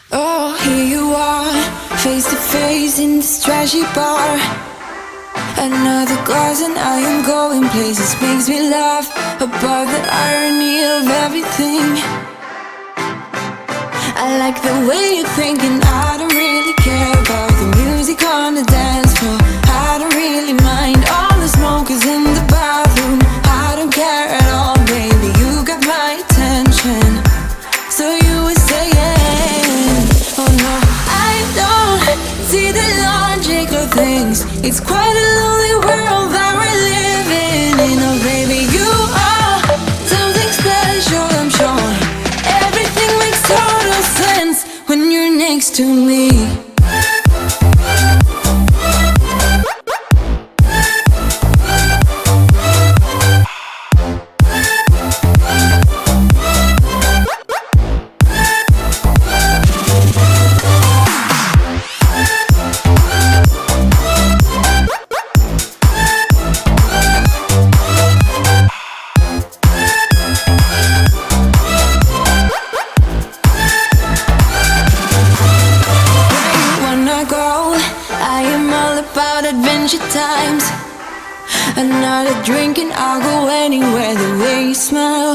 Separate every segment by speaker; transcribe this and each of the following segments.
Speaker 1: Oh, here you are, face to face in this trashy bar. Another glass and I am going places. Makes me laugh about the irony of everything. I like the way you're thinking. I don't really care about the music on the dance floor. I don't really mind all the smokers in the bathroom. I don't care at all, baby, you got my attention. So you were saying, oh no, I don't see the logic of things. It's quite a lonely world that we're living in. Oh baby, you are something special, I'm sure. Everything makes total sense when you're next to me. Times another drink and I'll go anywhere. The way you smile,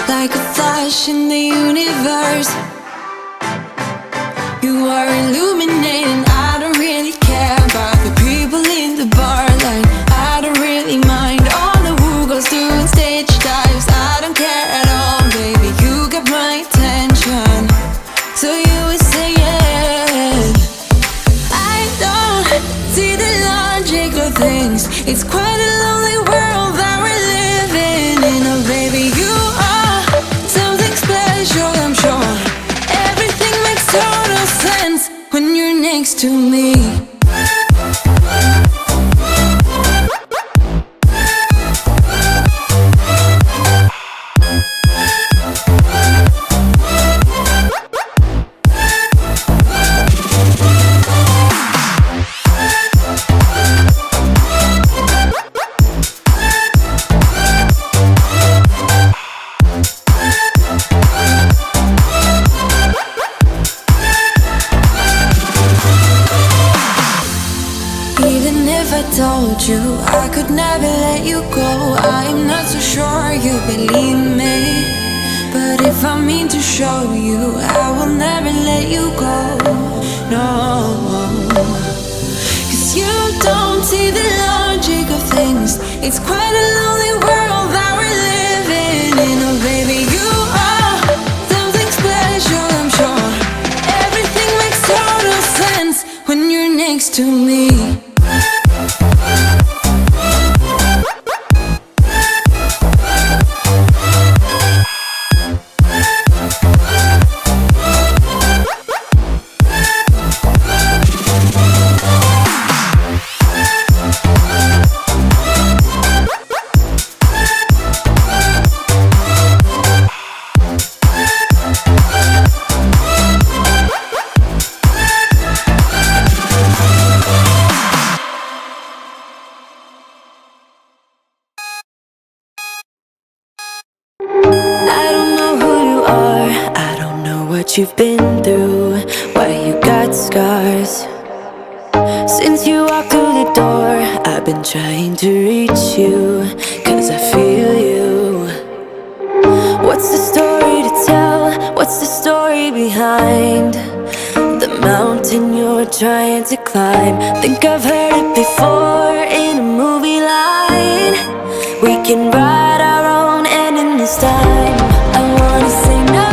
Speaker 1: like a flash in the universe. You are illuminating. I don't really care about the people in the bar line. I don't really mind all the who goes doing stage dives. I don't care at all, baby, you got my attention. So you were saying, I don't see the logic of things. It's quite a lonely world that we're living in. Oh baby, you are something special, I'm sure. Everything makes total sense when you're next to me. Told you I could never let you go. I'm not so sure you believe me, but if I mean to show you, I will never let you go. No, 'cause you don't see the logic of things. It's quite a lonely world that we're living in. Oh baby, you are something special, I'm sure. Everything makes total sense when you're next to me. You've been through, why you got scars. Since you walked through the door, I've been trying to reach you, 'cause I feel you. What's the story to tell? What's the story behind the mountain you're trying to climb? Think I've heard it before in a movie line. We can write our own ending this time. I wanna say no,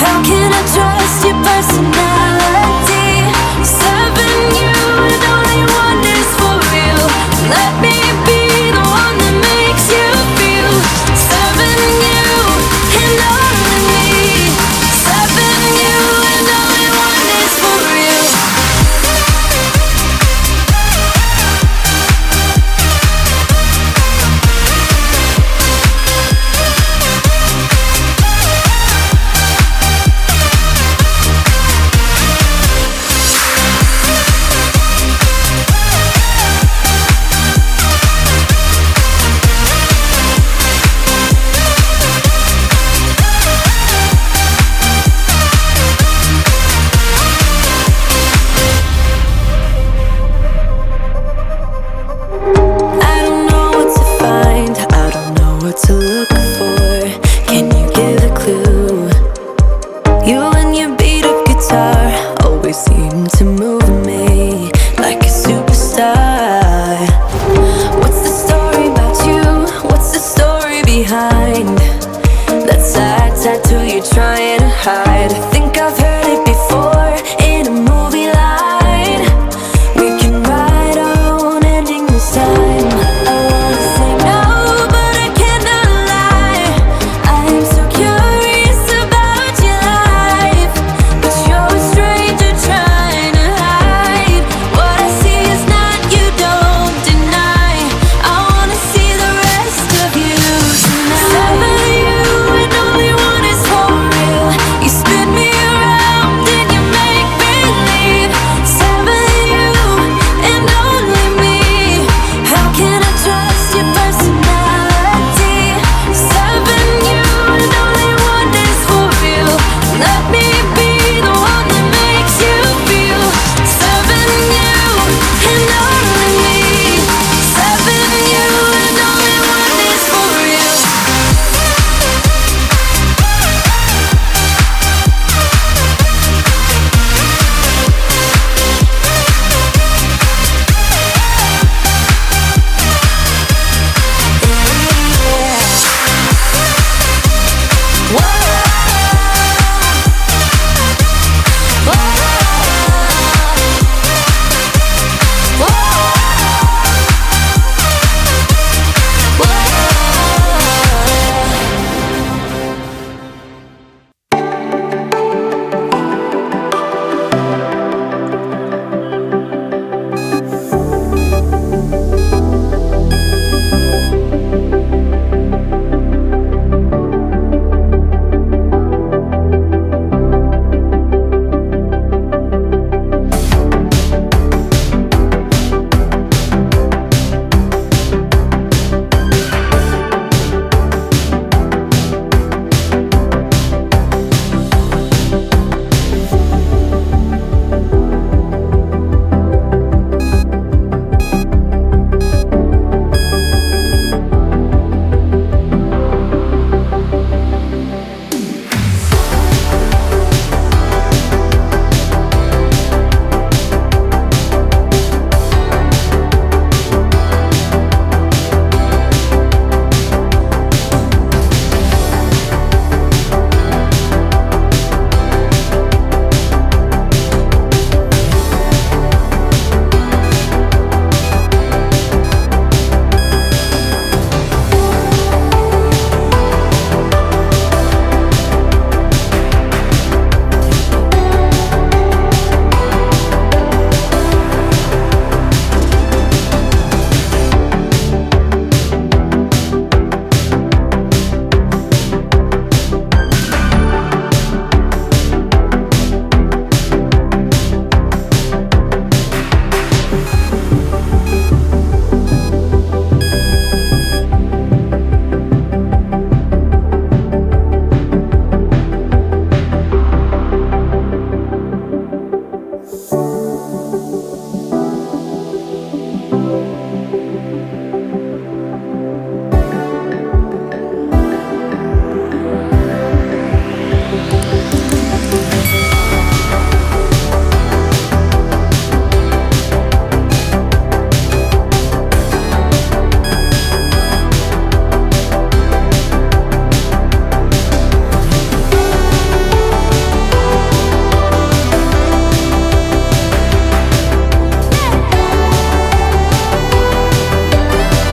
Speaker 1: help to move me like a superstar.